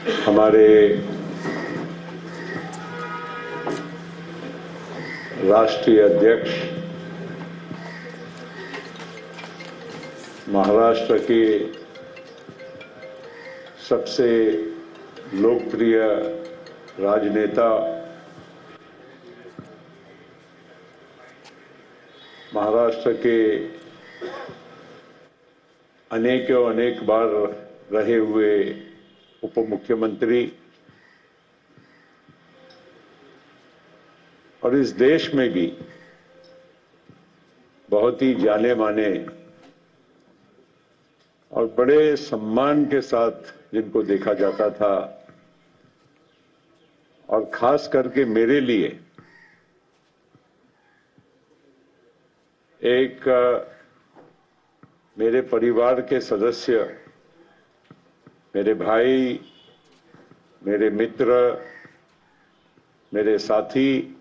हमारे राष्ट्रीय अध्यक्ष, महाराष्ट्र के सबसे लोकप्रिय राजनेता, महाराष्ट्र के अनेक बार रहे हुए उप मुख्यमंत्री और इस देश में भी बहुत ही जाने माने और बड़े सम्मान के साथ जिनको देखा जाता था, और खास करके मेरे लिए एक मेरे परिवार के सदस्य, मेरे भाई, मेरे मित्र, मेरे साथी,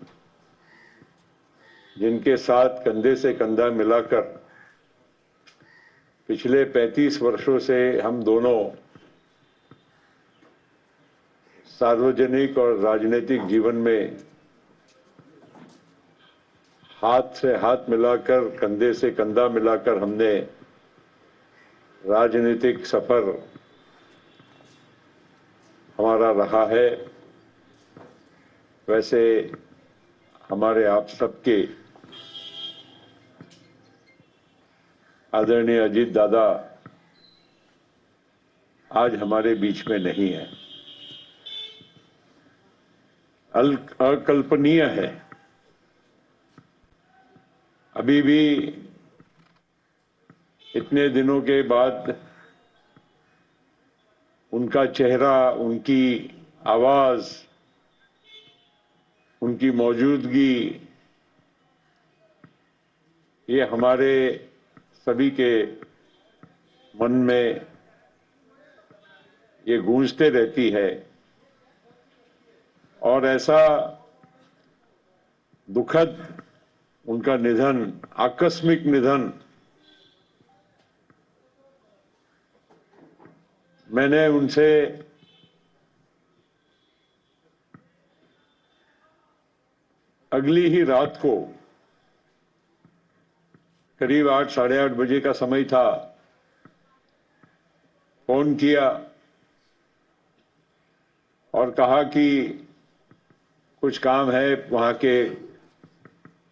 जिनके साथ कंधे से कंधा मिलाकर पिछले 35 वर्षों से हम दोनों सार्वजनिक और राजनीतिक जीवन में हाथ से हाथ मिलाकर, कंधे से कंधा मिलाकर हमने राजनीतिक सफर हमारा रहा है, वैसे हमारे आप सबके आदरणीय अजीत दादा आज हमारे बीच में नहीं है। अकल्पनीय है अभी भी इतने दिनों के बाद उनका चेहरा, उनकी आवाज, उनकी मौजूदगी ये हमारे सभी के मन में ये गूंजते रहती है। और ऐसा दुखद उनका निधन, आकस्मिक निधन, मैंने उनसे अगली ही रात को करीब 8, साढ़े 8 बजे का समय था, फोन किया और कहा कि कुछ काम है, वहां के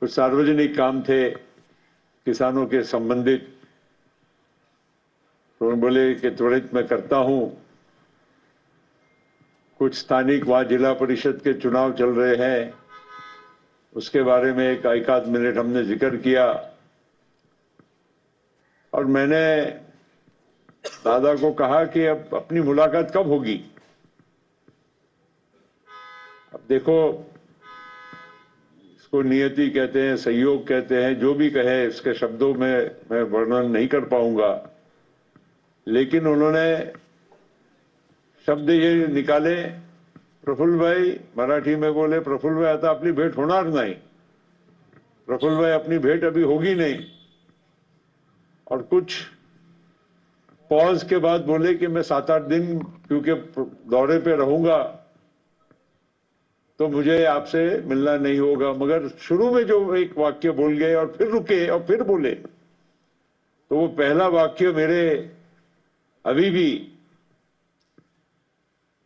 कुछ सार्वजनिक काम थे किसानों के संबंधित, तो बोले कि त्वरित मैं करता हूं। कुछ स्थानिक वहां जिला परिषद के चुनाव चल रहे हैं, उसके बारे में एक आध मिनट हमने जिक्र किया और मैंने दादा को कहा कि अब अपनी मुलाकात कब होगी। अब देखो, इसको नियति कहते हैं, संयोग कहते हैं, जो भी कहे, इसके शब्दों में मैं वर्णन नहीं कर पाऊंगा, लेकिन उन्होंने शब्द ये निकाले, प्रफुल्ल भाई, मराठी में बोले, प्रफुल्ल भाई आता अपनी भेट होणार नहीं, प्रफुल्ल भाई अपनी भेंट अभी होगी नहीं। और कुछ पॉज के बाद बोले कि मैं 7-8 दिन क्योंकि दौरे पे रहूंगा तो मुझे आपसे मिलना नहीं होगा। मगर शुरू में जो एक वाक्य बोल गए और फिर रुके और फिर बोले, तो वो पहला वाक्य मेरे अभी भी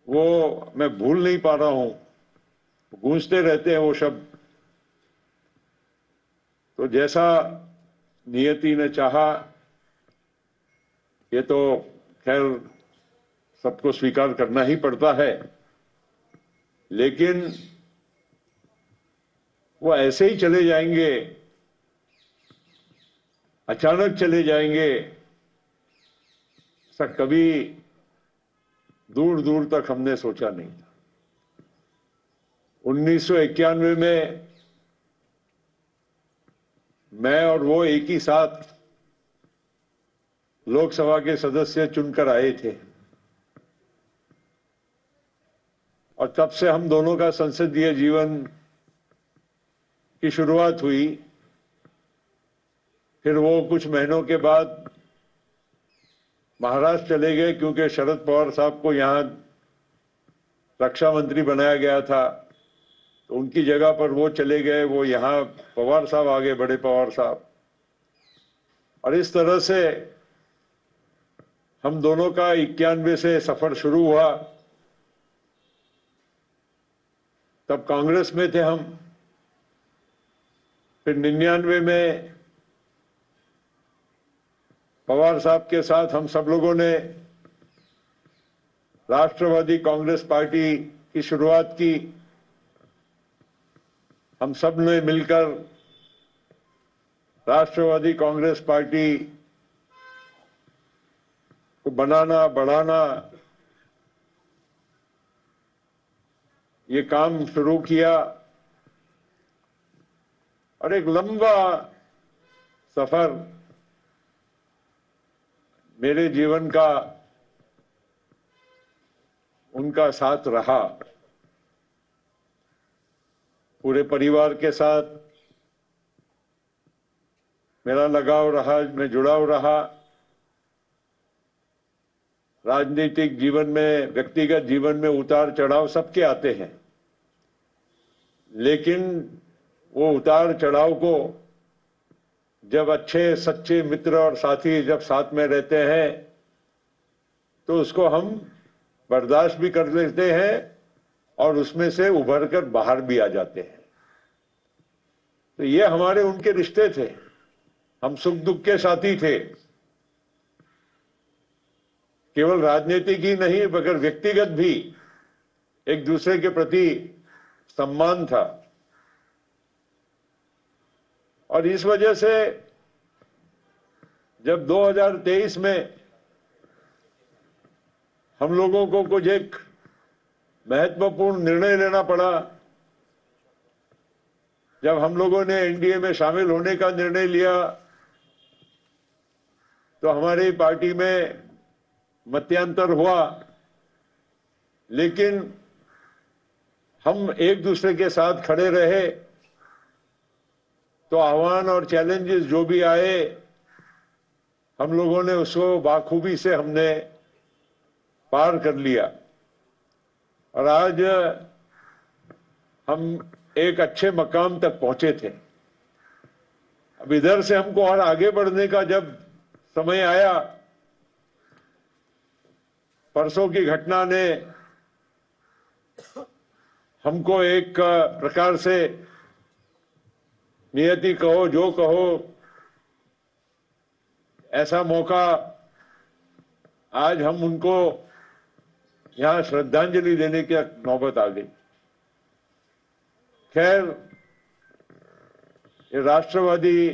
वो मैं भूल नहीं पा रहा हूं, गूंजते रहते हैं वो शब्द। तो जैसा नियति ने चाहा, ये तो खैर सबको स्वीकार करना ही पड़ता है, लेकिन वो ऐसे ही चले जाएंगे, अचानक चले जाएंगे, ऐसा कभी दूर दूर तक हमने सोचा नहीं था। 1991 में मैं और वो एक ही साथ लोकसभा के सदस्य चुनकर आए थे और तब से हम दोनों का संसदीय जीवन की शुरुआत हुई। फिर वो कुछ महीनों के बाद महाराष्ट्र चले गए क्योंकि शरद पवार साहब को यहां रक्षा मंत्री बनाया गया था, तो उनकी जगह पर वो चले गए, वो यहाँ पवार साहब आ गए, बड़े पवार साहब। और इस तरह से हम दोनों का 91 से सफर शुरू हुआ। तब कांग्रेस में थे हम, फिर 99 में पवार साहब के साथ हम सब लोगों ने राष्ट्रवादी कांग्रेस पार्टी की शुरुआत की। हम सब ने मिलकर राष्ट्रवादी कांग्रेस पार्टी को बनाना, बढ़ाना, ये काम शुरू किया। और एक लंबा सफर मेरे जीवन का उनका साथ रहा। पूरे परिवार के साथ मेरा लगाव रहा, मैं जुड़ाव रहा। राजनीतिक जीवन में, व्यक्तिगत जीवन में उतार चढ़ाव सबके आते हैं, लेकिन वो उतार चढ़ाव को जब अच्छे सच्चे मित्र और साथी जब साथ में रहते हैं तो उसको हम बर्दाश्त भी कर लेते हैं और उसमें से उभर कर बाहर भी आ जाते हैं। तो ये हमारे उनके रिश्ते थे, हम सुख दुख के साथी थे। केवल राजनीतिक ही नहीं मगर व्यक्तिगत भी एक दूसरे के प्रति सम्मान था। और इस वजह से जब 2023 में हम लोगों को कुछ एक महत्वपूर्ण निर्णय लेना पड़ा, जब हम लोगों ने एनडीए में शामिल होने का निर्णय लिया, तो हमारी पार्टी में मतांतर हुआ, लेकिन हम एक दूसरे के साथ खड़े रहे। तो आह्वान और चैलेंजेस जो भी आए, हम लोगों ने उसको बाखूबी से हमने पार कर लिया। और आज हम एक अच्छे मकाम तक पहुंचे थे। अब इधर से हमको और आगे बढ़ने का जब समय आया, परसों की घटना ने हमको एक प्रकार से, नियति कहो जो कहो, ऐसा मौका आज हम उनको यहां श्रद्धांजलि देने की नौबत आ गई। खैर, ये राष्ट्रवादी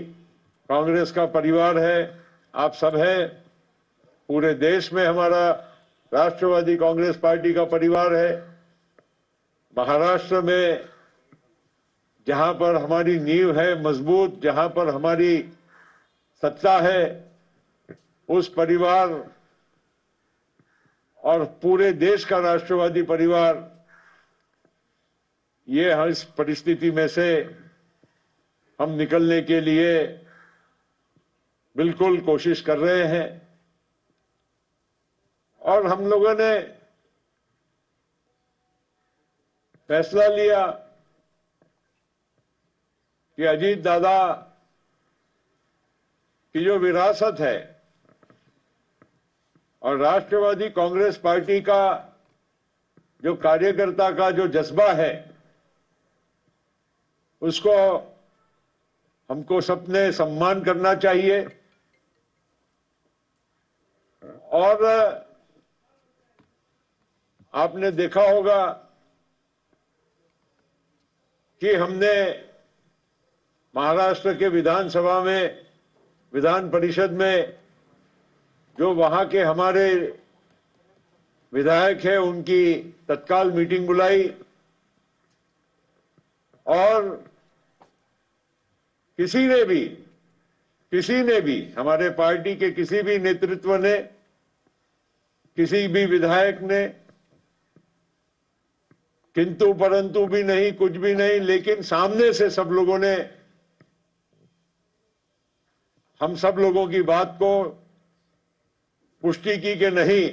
कांग्रेस का परिवार है, आप सब हैं। पूरे देश में हमारा राष्ट्रवादी कांग्रेस पार्टी का परिवार है। महाराष्ट्र में जहां पर हमारी नींव है मजबूत, जहां पर हमारी सत्ता है, उस परिवार और पूरे देश का राष्ट्रवादी परिवार, ये इस परिस्थिति में से हम निकलने के लिए बिल्कुल कोशिश कर रहे हैं। और हम लोगों ने फैसला लिया कि अजीत दादा की जो विरासत है और राष्ट्रवादी कांग्रेस पार्टी का जो कार्यकर्ता का जो जज्बा है, उसको हमको सबने सम्मान करना चाहिए। और आपने देखा होगा कि हमने महाराष्ट्र के विधानसभा में, विधान परिषद में जो वहां के हमारे विधायक हैं, उनकी तत्काल मीटिंग बुलाई और किसी ने भी हमारे पार्टी के किसी भी नेतृत्व ने, किसी भी विधायक ने किंतु परंतु भी नहीं, कुछ भी नहीं, लेकिन सामने से सब लोगों ने हम सब लोगों की बात को पुष्टि की कि नहीं,